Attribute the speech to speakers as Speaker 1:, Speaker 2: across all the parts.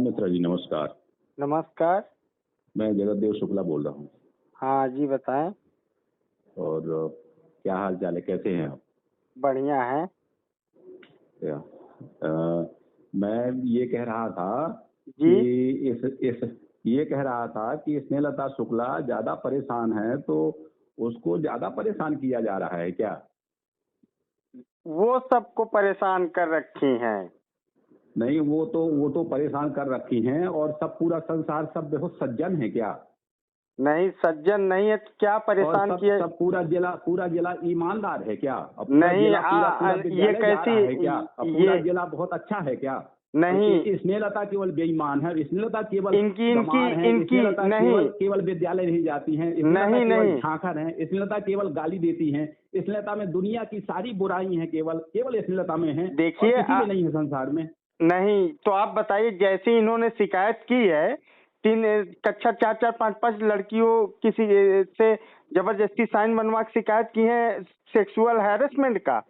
Speaker 1: मित्रा जी, नमस्कार।
Speaker 2: नमस्कार।
Speaker 1: मैं जगतदेव शुक्ला बोल रहा हूँ।
Speaker 2: हाँ जी, बताएँ।
Speaker 1: और क्या हाल चाल है, कैसे हैं आप?
Speaker 2: बढ़िया है।
Speaker 1: क्या मैं ये कह रहा था
Speaker 2: जी।
Speaker 1: कि इस ये कह रहा था कि स्नेहलता शुक्ला ज्यादा परेशान है, तो उसको ज्यादा परेशान किया जा रहा है क्या?
Speaker 2: वो सबको परेशान कर रखी हैं।
Speaker 1: नहीं, वो तो परेशान कर रखी हैं, और सब पूरा संसार सब देखो सज्जन है क्या?
Speaker 2: नहीं, सज्जन नहीं है तो क्या
Speaker 1: और
Speaker 2: परेशान किए?
Speaker 1: सब पूरा जिला ईमानदार है क्या? अब पूरा
Speaker 2: नहीं,
Speaker 1: जिला पूरा
Speaker 2: ये
Speaker 1: विद्यालय जा
Speaker 2: कैसी
Speaker 1: रहा है क्या? अब पूरा
Speaker 2: ये
Speaker 1: जिला बहुत अच्छा है क्या?
Speaker 2: नहीं,
Speaker 1: स्नेहलता केवल बेईमान है, स्नेहलता केवल
Speaker 2: इनकी इनकी
Speaker 1: गंवार है,
Speaker 2: इनकी
Speaker 1: स्नेहलता
Speaker 2: नहीं,
Speaker 1: केवल विद्यालय नहीं जाती हैं, स्नेहलता
Speaker 2: नहीं,
Speaker 1: केवल
Speaker 2: नहीं,
Speaker 1: झांखर है, स्नेहलता केवल गाली देती हैं, स्नेहलता में दुनिया की सारी बुराई हैं, केवल स्नेहलता में है, और
Speaker 2: देखिए
Speaker 1: किसी में नहीं है संसार में।
Speaker 2: नहीं, तो आप बताइए, जैसे इन्होंने शिकायत की है, 3 कक्षा 4-4 5-5 लड़कियों किसी से जबरदस्ती साइन बनवा के शिकायत की है सेक्सुअल हैरेसमेंट का।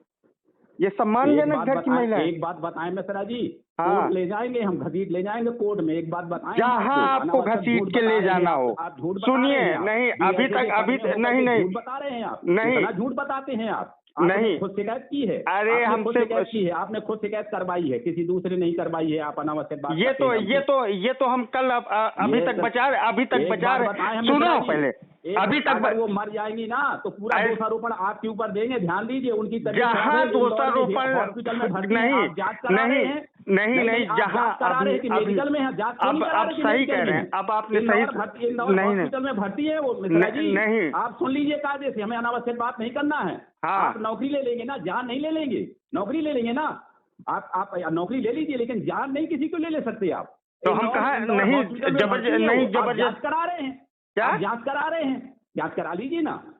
Speaker 2: ये सम्मानजनक घर की महिला है।
Speaker 1: एक बात बताएं मिश्रा जी,
Speaker 2: हाँ।
Speaker 1: कोर्ट ले जाएंगे, हम घसीट ले जाएंगे कोर्ट में। एक बात बताएं हम
Speaker 2: जहाँ आपको
Speaker 1: अनावश्यक
Speaker 2: घसीट
Speaker 1: झूठ
Speaker 2: के
Speaker 1: बता
Speaker 2: ले
Speaker 1: रहे हैं
Speaker 2: जाना
Speaker 1: आप।
Speaker 2: हो।
Speaker 1: आप झूठ बता
Speaker 2: सुनिए,
Speaker 1: रहे हैं आप।
Speaker 2: नहीं,
Speaker 1: DSA
Speaker 2: अभी
Speaker 1: के
Speaker 2: तक
Speaker 1: पद में होकर
Speaker 2: नहीं,
Speaker 1: के
Speaker 2: नहीं,
Speaker 1: झूठ बता रहे हैं आप।
Speaker 2: नहीं।
Speaker 1: इतना झूठ बताते हैं आप। आपने
Speaker 2: नहीं।
Speaker 1: खुद शिकायत की है।
Speaker 2: अरे
Speaker 1: आपने खुद
Speaker 2: हमसे
Speaker 1: शिकायत की है, आपने खुद शिकायत करवाई है, किसी दूसरे नहीं करवाई है। आप अनावश्यक बात करते हैं हमसे।
Speaker 2: ये तो हम कल अभी
Speaker 1: ये
Speaker 2: तक
Speaker 1: सब-
Speaker 2: बचा
Speaker 1: एक बात बताएं हमें
Speaker 2: सुनो
Speaker 1: मिश्रा जी,
Speaker 2: पहले। अभी तक
Speaker 1: अगर वो मर जाएंगी ना तो पूरा
Speaker 2: अरे-
Speaker 1: दोषारोपण आपके ऊपर देंगे। ध्यान दीजिए, उनकी तबीयत खराब
Speaker 2: जहाँ
Speaker 1: है, इंदौर में
Speaker 2: दोषारोपण
Speaker 1: हॉस्पिटल में भर्ती है।
Speaker 2: नहीं,
Speaker 1: आप जांच करा रहे हैं?
Speaker 2: नहीं,
Speaker 1: आप
Speaker 2: जहाँ
Speaker 1: जांच करा रहे हैं कि मेडिकल में है? जांच क्यों नहीं करा
Speaker 2: अब
Speaker 1: रहे कि
Speaker 2: सही
Speaker 1: मेडिकल
Speaker 2: कह
Speaker 1: में
Speaker 2: रहे
Speaker 1: है?
Speaker 2: हैं। अब आपने सही
Speaker 1: इंदौर
Speaker 2: नहीं,
Speaker 1: हॉस्पिटल में भर्ती है वो मिश्रा जी।
Speaker 2: नहीं।
Speaker 1: आप सुन लीजिए कायदे से, हमें अनावश्यक बात नहीं करना है।
Speaker 2: हाँ।
Speaker 1: आप नौकरी ले लेंगे ना, जान नहीं ले लेंगे। नौकरी ले लेंगे ना, आप नौकरी ले लीजिए, लेकिन जान नहीं किसी को ले ले सकते आप।
Speaker 2: तो हम कहा
Speaker 1: इंदौर
Speaker 2: नहीं,
Speaker 1: हॉस्पिटल में भर्ती है वो। आप
Speaker 2: जबरदस्त
Speaker 1: जांच करा रहे हैं?
Speaker 2: क्या?
Speaker 1: आप जांच करा रहे हैं? जांच करा लीजिए ना।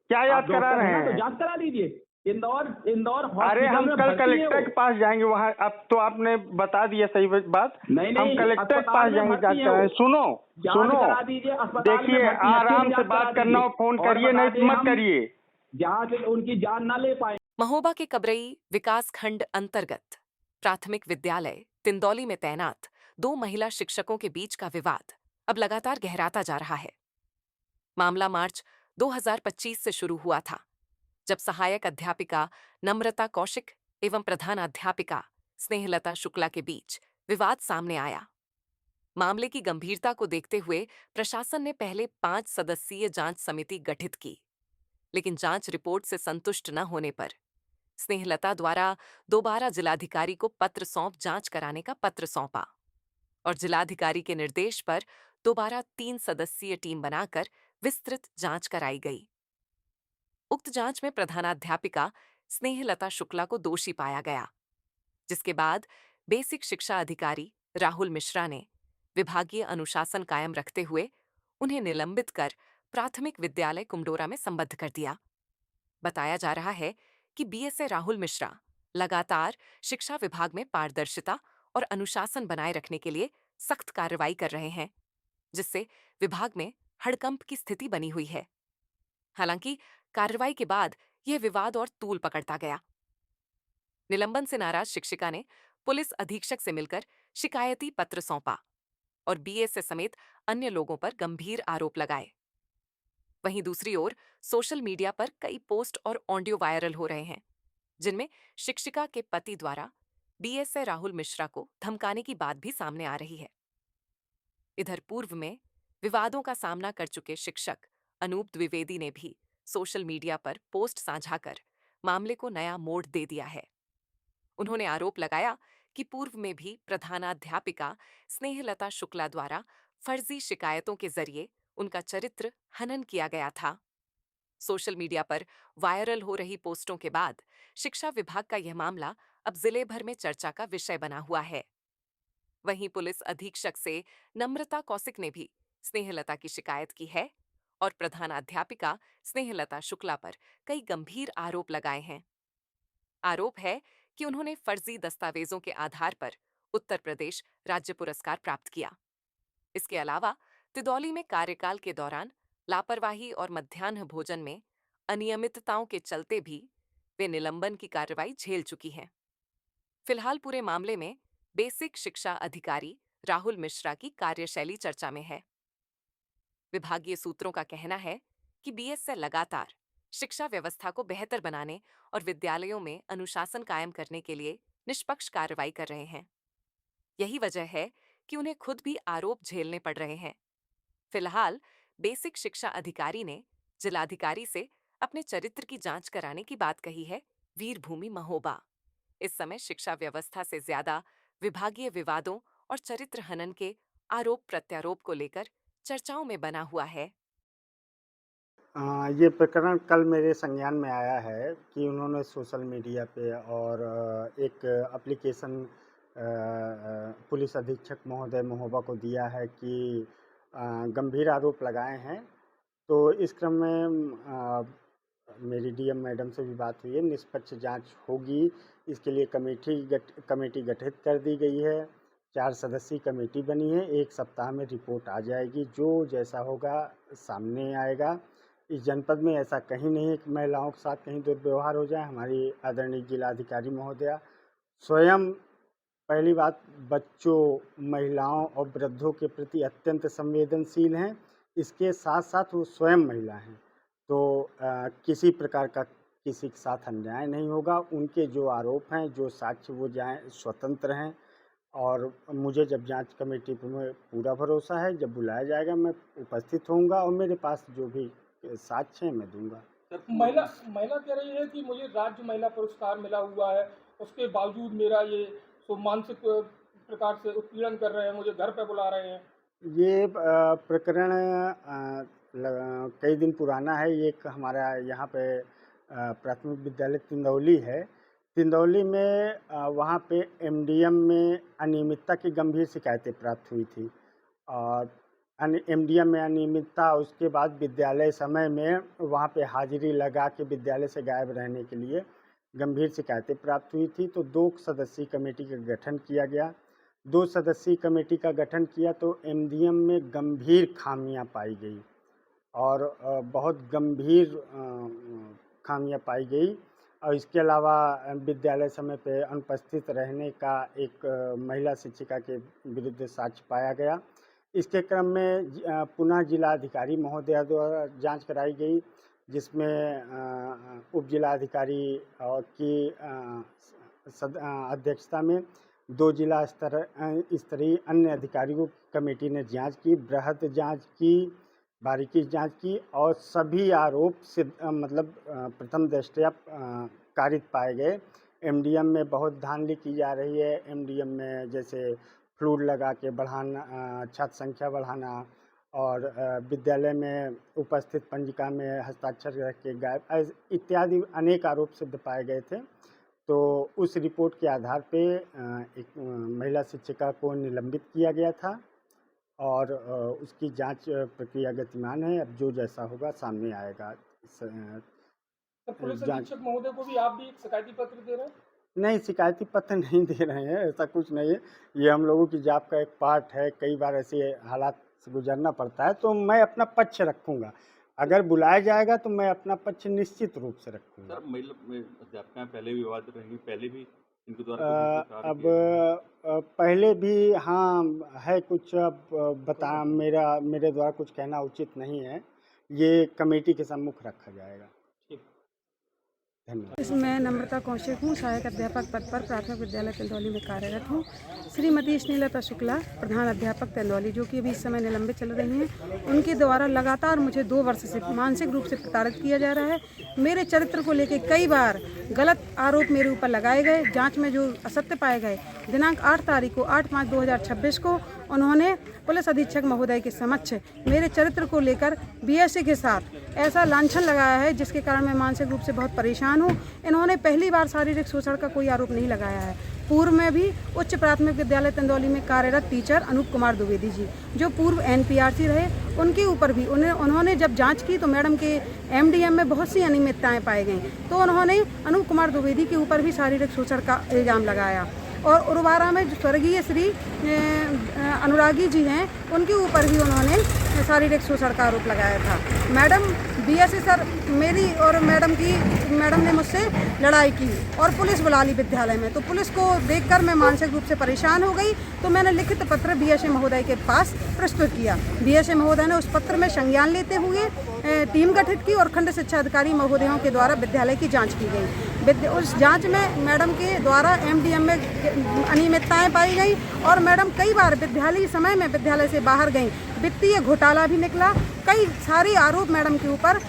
Speaker 2: क्या
Speaker 1: आप
Speaker 2: याद करा
Speaker 1: डॉक्टर
Speaker 2: रहे
Speaker 1: हैं ना, तो
Speaker 2: हैं?
Speaker 1: जांच करा लीजिए। इंदौर
Speaker 2: अरे
Speaker 1: हॉस्पिटल
Speaker 2: हम
Speaker 1: में
Speaker 2: कल
Speaker 1: भर्ती है
Speaker 2: कलेक्टर
Speaker 1: वो।
Speaker 2: के पास जाएंगे वहाँ। अब तो आपने बता दिया सही बात।
Speaker 1: नहीं,
Speaker 2: हम कलेक्टर के
Speaker 1: अस्पताल
Speaker 2: पास
Speaker 1: में
Speaker 2: जाएंगे,
Speaker 1: भर्ती
Speaker 2: जांच
Speaker 1: है
Speaker 2: कराने।
Speaker 1: वो।
Speaker 2: सुनो
Speaker 1: जांच करा दीजिए, अस्पताल में
Speaker 2: देखिए,
Speaker 1: भर्ती है, अच्छे
Speaker 2: आराम से
Speaker 1: जांच करा
Speaker 2: बात करना हो,
Speaker 1: दीजिए।
Speaker 2: फोन
Speaker 1: और
Speaker 2: करिए,
Speaker 1: बता
Speaker 2: नहीं
Speaker 1: दें
Speaker 2: तो मत
Speaker 1: हम,
Speaker 2: करिए।
Speaker 1: जांच उनकी जान ना ले पाए।
Speaker 3: महोबा के कबरई विकास खंड अंतर्गत प्राथमिक विद्यालय तिंदौली में तैनात 2 महिला शिक्षकों के बीच का विवाद अब लगातार गहराता जा रहा है। मामला मार्च 2025 से शुरू हुआ था, जब सहायक अध्यापिका नम्रता कौशिक एवं प्रधानाध्यापिका स्नेहलता शुक्ला के बीच विवाद सामने आया। मामले की गंभीरता को देखते हुए प्रशासन ने पहले 5 सदस्यीय जांच समिति गठित की, लेकिन जांच रिपोर्ट से संतुष्ट न होने पर स्नेहलता द्वारा दोबारा जिलाधिकारी को पत्र सौंप जांच कराने का पत्र सौंपा और जिलाधिकारी के निर्देश पर दोबारा 3 सदस्यीय टीम बनाकर विस्तृत जांच कराई गई। उक्त जांच में प्रधानाध्यापिका स्नेहलता शुक्ला को दोषी पाया गया, जिसके बाद बेसिक शिक्षा अधिकारी राहुल मिश्रा ने विभागीय अनुशासन कायम रखते हुए उन्हें निलंबित कर प्राथमिक विद्यालय कुमडोरा में संबद्ध कर दिया। बताया जा रहा है कि बीएसए राहुल मिश्रा लगातार शिक्षा विभाग में पारदर्शिता और अनुशासन बनाए रखने के लिए सख्त कार्रवाई कर रहे हैं, जिससे विभाग में हड़कंप की स्थिति बनी हुई है। हालांकि कार्रवाई के बाद यह विवाद और तूल पकड़ता गया। निलंबन से नाराज शिक्षिका ने पुलिस अधीक्षक से मिलकर शिकायती पत्र सौंपा और बीएसए समेत अन्य लोगों पर गंभीर आरोप लगाए। वहीं दूसरी ओर सोशल मीडिया पर कई पोस्ट और ऑडियो वायरल हो रहे हैं, जिनमें शिक्षिका के पति द्वारा बीएसए राहुल मिश्रा को धमकाने की बात भी सामने आ रही है। इधर पूर्व में विवादों का सामना कर चुके शिक्षक अनूप द्विवेदी ने भी सोशल मीडिया पर पोस्ट साझा कर मामले को नया मोड़ दे दिया है। उन्होंने आरोप लगाया कि पूर्व में भी प्रधानाध्यापिका स्नेहलता शुक्ला द्वारा फर्जी शिकायतों के जरिए उनका चरित्र हनन किया गया था। सोशल मीडिया पर वायरल हो रही पोस्टों के बाद शिक्षा विभाग का यह मामला अब जिले भर में चर्चा का विषय बना हुआ है। वहीं पुलिस अधीक्षक से नम्रता कौशिक ने भी स्नेहलता की शिकायत की है और प्रधानाध्यापिका स्नेहलता शुक्ला पर कई गंभीर आरोप लगाए हैं। आरोप है कि उन्होंने फर्जी दस्तावेजों के आधार पर उत्तर प्रदेश राज्य पुरस्कार प्राप्त किया। इसके अलावा तिदौली में कार्यकाल के दौरान लापरवाही और मध्याह्न भोजन में अनियमितताओं के चलते भी वे निलंबन की कार्रवाई झेल चुकी हैं। फिलहाल पूरे मामले में बेसिक शिक्षा अधिकारी राहुल मिश्रा की कार्यशैली चर्चा में है। विभागीय सूत्रों का कहना है कि बीएसएल लगातार शिक्षा व्यवस्था को बेहतर बनाने और विद्यालयों में अनुशासन कायम करने के लिए निष्पक्ष कार्रवाई कर रहे हैं। यही वजह है कि उन्हें खुद भी आरोप झेलने पड़ रहे हैं। फिलहाल बेसिक शिक्षा अधिकारी ने जिलाधिकारी से अपने चरित्र की जांच कराने की बात कही है वीरभूमि महोबा। इस समय शिक्षा व्यवस्था से ज्यादा विभागीय विवादों और चरित्र हनन के आरोप प्रत्यारोप को लेकर चर्चाओं में बना हुआ है।
Speaker 4: ये प्रकरण कल मेरे संज्ञान में आया है कि उन्होंने सोशल मीडिया पे और एक एप्लीकेशन पुलिस अधीक्षक महोदय महोबा को दिया है कि गंभीर आरोप लगाए हैं। तो इस क्रम में मेरी डीएम मैडम से भी बात हुई है, निष्पक्ष जांच होगी। इसके लिए कमेटी गठित कर दी गई है, 4 सदस्यीय कमेटी बनी है। 1 सप्ताह में रिपोर्ट आ जाएगी, जो जैसा होगा सामने आएगा। इस जनपद में ऐसा कहीं नहीं है कि महिलाओं के साथ कहीं दुर्व्यवहार हो जाए। हमारी आदरणीय जिलाधिकारी महोदया स्वयं, पहली बात, बच्चों, महिलाओं और वृद्धों के प्रति अत्यंत संवेदनशील हैं। इसके साथ साथ वो स्वयं महिला हैं, तो किसी प्रकार का किसी के साथ अन्याय नहीं होगा। उनके जो आरोप हैं, जो साक्ष्य, वो जाएं स्वतंत्र हैं। और मुझे जब जांच कमेटी में पूरा भरोसा है, जब बुलाया जाएगा मैं उपस्थित होऊंगा और मेरे पास जो भी साक्ष्य हैं मैं दूंगा।
Speaker 5: महिला कह रही है कि मुझे राज्य महिला पुरस्कार मिला हुआ है, उसके बावजूद मेरा ये मानसिक प्रकार से उत्पीड़न कर रहे हैं, मुझे घर पे बुला रहे हैं।
Speaker 4: ये प्रकरण कई दिन पुराना है। ये एक हमारा यहाँ पे प्राथमिक विद्यालय तिंदौली है। तिंदौली में वहाँ पे एमडीएम में अनियमितता की गंभीर शिकायतें प्राप्त हुई थी और एमडीएम में अनियमितता, उसके बाद विद्यालय समय में वहाँ पे हाजिरी लगा के विद्यालय से गायब रहने के लिए गंभीर शिकायतें प्राप्त हुई थी। तो 2 सदस्यीय कमेटी का गठन किया गया। 2 सदस्यीय कमेटी का गठन किया तो एमडीएम में गंभीर खामियां पाई गई और बहुत गंभीर खामियां पाई गई। और इसके अलावा विद्यालय समय पे अनुपस्थित रहने का एक महिला शिक्षिका के विरुद्ध साक्ष्य पाया गया। इसके क्रम में पुनः जिलाधिकारी महोदया द्वारा जांच कराई गई, जिसमें उप जिलाधिकारी की अध्यक्षता में 2 जिला स्तरीय अन्य अधिकारियों की कमेटी ने जांच की, बृहद जांच की, बारीकी जांच की और सभी आरोप से प्रथम दृष्टया कारित पाए गए। एमडीएम में बहुत धांधली की जा रही है। एमडीएम में जैसे फ्लूड लगा के बढ़ाना, छात्र संख्या बढ़ाना और विद्यालय में उपस्थित पंजिका में हस्ताक्षर रख के गायब इत्यादि अनेक आरोप सिद्ध पाए गए थे। तो उस रिपोर्ट के आधार पे एक महिला शिक्षिका को निलंबित किया गया था और उसकी जांच प्रक्रिया गतिमान है। अब जो जैसा होगा सामने आएगा।
Speaker 5: तो पुलिस अधीक्षक महोदय को भी आप भी एक शिकायती पत्र दे रहे हैं?
Speaker 4: नहीं, शिकायती पत्र नहीं दे रहे हैं, ऐसा कुछ नहीं है। ये हम लोगों की जॉब का एक पार्ट है। कई बार ऐसे हालात से गुजरना पड़ता है, तो मैं अपना पक्ष रखूंगा। अगर बुलाया जाएगा तो मैं अपना पक्ष निश्चित रूप से रखूंगा।
Speaker 6: सर, महिला अध्यापक पहले भी विवाद रहेंगी, पहले भी इनके द्वारा
Speaker 4: अब पहले भी हाँ है कुछ। अब बता मेरे द्वारा कुछ कहना उचित नहीं है। ये कमेटी के सम्मुख रखा जाएगा।
Speaker 7: मैं नम्रता कौशिक हूँ, सहायक अध्यापक पद पर प्राथमिक विद्यालय तिंदौली में कार्यरत हूँ। श्रीमती स्नेहलता शुक्ला, प्रधान अध्यापक तिंदौली, जो कि अभी इस समय निलंबित चल रही हैं, उनके द्वारा लगातार मुझे 2 वर्ष से मानसिक रूप से प्रताड़ित किया जा रहा है। मेरे चरित्र को लेकर कई बार गलत आरोप मेरे ऊपर लगाए गए। जांच में जो असत्य पाए गए, दिनांक 8 तारीख को 8/5/2026 को उन्होंने पुलिस अधीक्षक महोदय के समक्ष मेरे चरित्र को लेकर बीएसए के साथ ऐसा लांछन लगाया है, जिसके कारण मैं मानसिक रूप से बहुत परेशान हूँ। इन्होंने पहली बार शारीरिक शोषण का कोई आरोप नहीं लगाया है। पूर्व में भी उच्च प्राथमिक विद्यालय तिंदौली में कार्यरत टीचर अनूप कुमार द्विवेदी जी, जो पूर्व एनपीआरसी रहे, उनके ऊपर भी उन्होंने जब जांच की तो मैडम के एमडीएम में बहुत सी अनियमितताएं पाई गई, तो उन्होंने अनूप कुमार द्विवेदी के ऊपर भी शारीरिक शोषण का इल्ज़ाम लगाया। और उर्वारा में स्वर्गीय श्री अनुरागी जी हैं, उनके ऊपर भी उन्होंने शारीरिक शोषण का आरोप लगाया था। मैडम बीएसए सर मेरी और मैडम ने मुझसे लड़ाई की और पुलिस बुला ली विद्यालय में। तो पुलिस को देखकर मैं मानसिक रूप से परेशान हो गई, तो मैंने लिखित पत्र बीएसए महोदय के पास प्रस्तुत किया। बीएसए महोदय ने उस पत्र में संज्ञान लेते हुए टीम गठित की और खंड शिक्षा अधिकारी महोदयों के द्वारा विद्यालय की जांच की गई। उस जांच में मैडम के द्वारा एमडीएम में अनियमितताएं पाई गई और मैडम कई बार विद्यालय समय में विद्यालय से बाहर गई। वित्तीय घोटाला भी निकला, कई सारे आरोप मैडम के ऊपर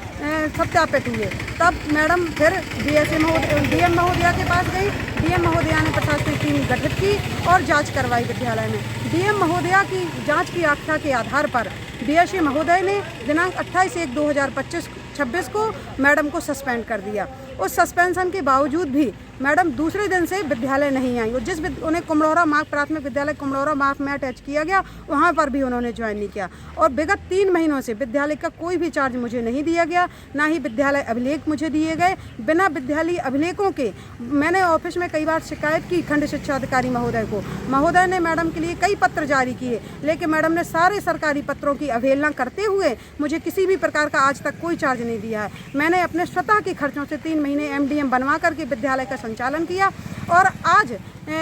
Speaker 7: सत्यापित हुए। तब मैडम फिर डीएम महोदया के पास गई। डीएम महोदया ने प्रशासनिक टीम गठित की और जांच करवाई विद्यालय में। डीएम महोदया की जांच की आख्या के आधार पर बीएसए महोदय ने दिनांक 28/1/2026 को मैडम को सस्पेंड कर दिया। उस सस्पेंशन के बावजूद भी मैडम दूसरे दिन से विद्यालय नहीं आई और उन्हें कुमड़ौरा मार्ग प्राथमिक विद्यालय कुमड़ौरा मार्ग में अटैच किया गया, वहाँ पर भी उन्होंने ज्वाइन नहीं किया। और विगत 3 महीनों से विद्यालय का कोई भी चार्ज मुझे नहीं दिया गया, ना ही विद्यालय अभिलेख मुझे दिए गए। बिना विद्यालय अभिलेखों के मैंने ऑफिस में कई बार शिकायत की खंड शिक्षा अधिकारी महोदय को। महोदय ने मैडम के लिए कई पत्र जारी किए, लेकिन मैडम ने सारे सरकारी पत्रों की अवहेलना करते हुए मुझे किसी भी प्रकार का आज तक कोई चार्ज नहीं दिया है। मैंने अपने स्वतः के खर्चों से 3 महीने एमडीएम बनवा करके विद्यालय का संचालन किया और आज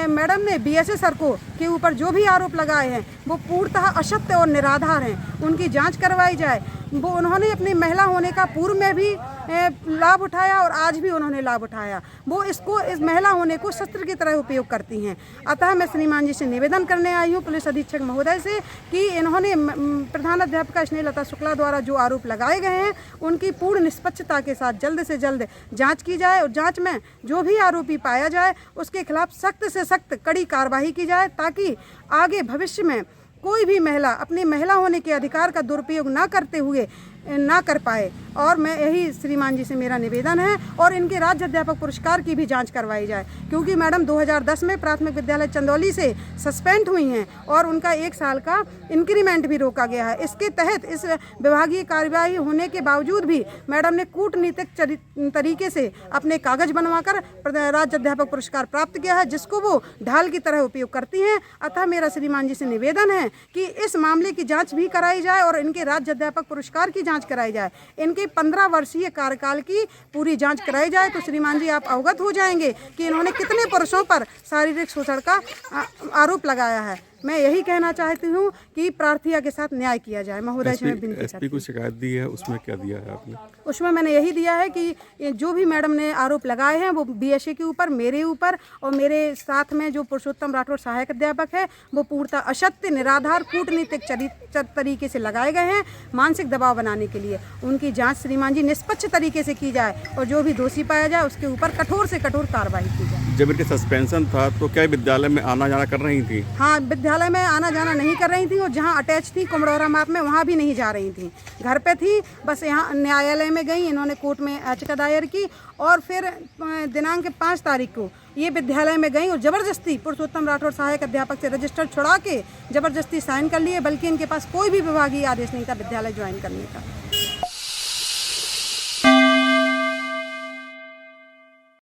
Speaker 7: मैडम ने बीएसए सर के ऊपर जो भी आरोप लगाए हैं वो पूर्णतः असत्य और निराधार हैं। उनकी जांच करवाई जाए। वो उन्होंने अपनी महिला होने का पूर्व में भी लाभ उठाया और आज भी उन्होंने लाभ उठाया। वो इस महिला होने को शस्त्र की तरह उपयोग करती हैं। अतः मैं श्रीमान जी से निवेदन करने आई हूँ पुलिस अधीक्षक महोदय से कि इन्होंने प्रधान अध्यापिका स्नेहलता शुक्ला द्वारा जो आरोप लगाए गए हैं उनकी पूर्ण निष्पक्षता के साथ जल्द से जल्द जाँच की जाए और जाँच में जो भी आरोपी पाया जाए उसके खिलाफ सख्त से सख्त कड़ी कार्रवाई की जाए, ताकि आगे भविष्य में कोई भी महिला अपनी महिला होने के अधिकार का दुरुपयोग ना करते हुए ना कर पाए। और मैं यही श्रीमान जी से मेरा निवेदन है और इनके राज्य अध्यापक पुरस्कार की भी जांच करवाई जाए, क्योंकि मैडम 2010 में प्राथमिक विद्यालय चंदौली से सस्पेंड हुई हैं और उनका 1 साल का इंक्रीमेंट भी रोका गया है। इसके तहत इस विभागीय कार्यवाही होने के बावजूद भी मैडम ने कूटनीतिक तरीके से अपने कागज बनवाकर राज्य अध्यापक पुरस्कार प्राप्त किया है, जिसको वो ढाल की तरह उपयोग करती हैं। अतः मेरा श्रीमान जी से निवेदन है कि इस मामले की जाँच भी कराई जाए और इनके राज्य अध्यापक पुरस्कार की जांच कराई जाए। इनके 15 वर्षीय कार्यकाल की पूरी जांच कराई जाए तो श्रीमान जी आप अवगत हो जाएंगे कि इन्होंने कितने पुरुषों पर शारीरिक शोषण का आरोप लगाया है। मैं यही कहना चाहती हूँ कि प्रार्थिया के साथ न्याय किया जाए। महोदय से मैं विनती करती हूँ।
Speaker 8: एसपी को शिकायत दी है, उसमें क्या दिया है आपने?
Speaker 7: उसमें मैंने यही दिया है कि जो भी मैडम ने आरोप लगाए हैं वो बीएसए के ऊपर, मेरे ऊपर और मेरे साथ में जो पुरुषोत्तम राठौर सहायक अध्यापक है वो पूर्णतः असत्य, निराधार, कूटनीतिक तरीके से लगाए गए हैं मानसिक दबाव बनाने के लिए। उनकी जाँच श्रीमान जी निष्पक्ष तरीके से की जाए और जो भी दोषी पाया जाए उसके ऊपर कठोर से कठोर कार्रवाई की जाए।
Speaker 8: जब इनके सस्पेंशन था तो क्या विद्यालय में आना जाना कर रही थी?
Speaker 7: हाँ, विद्यालय में आना जाना नहीं कर रही थी और जहाँ अटैच थी कुमड़ौरा मार्ग में वहाँ भी नहीं जा रही थी। घर पे थी, बस यहाँ न्यायालय में गई, इन्होंने कोर्ट में याचिका दायर की और फिर दिनांक 5 तारीख को ये विद्यालय में गई और ज़बरदस्ती पुरुषोत्तम राठौर सहायक अध्यापक से रजिस्टर छुड़ा के ज़बरदस्ती साइन कर लिए, बल्कि इनके पास कोई भी विभागीय आदेश नहीं था विद्यालय ज्वाइन करने का।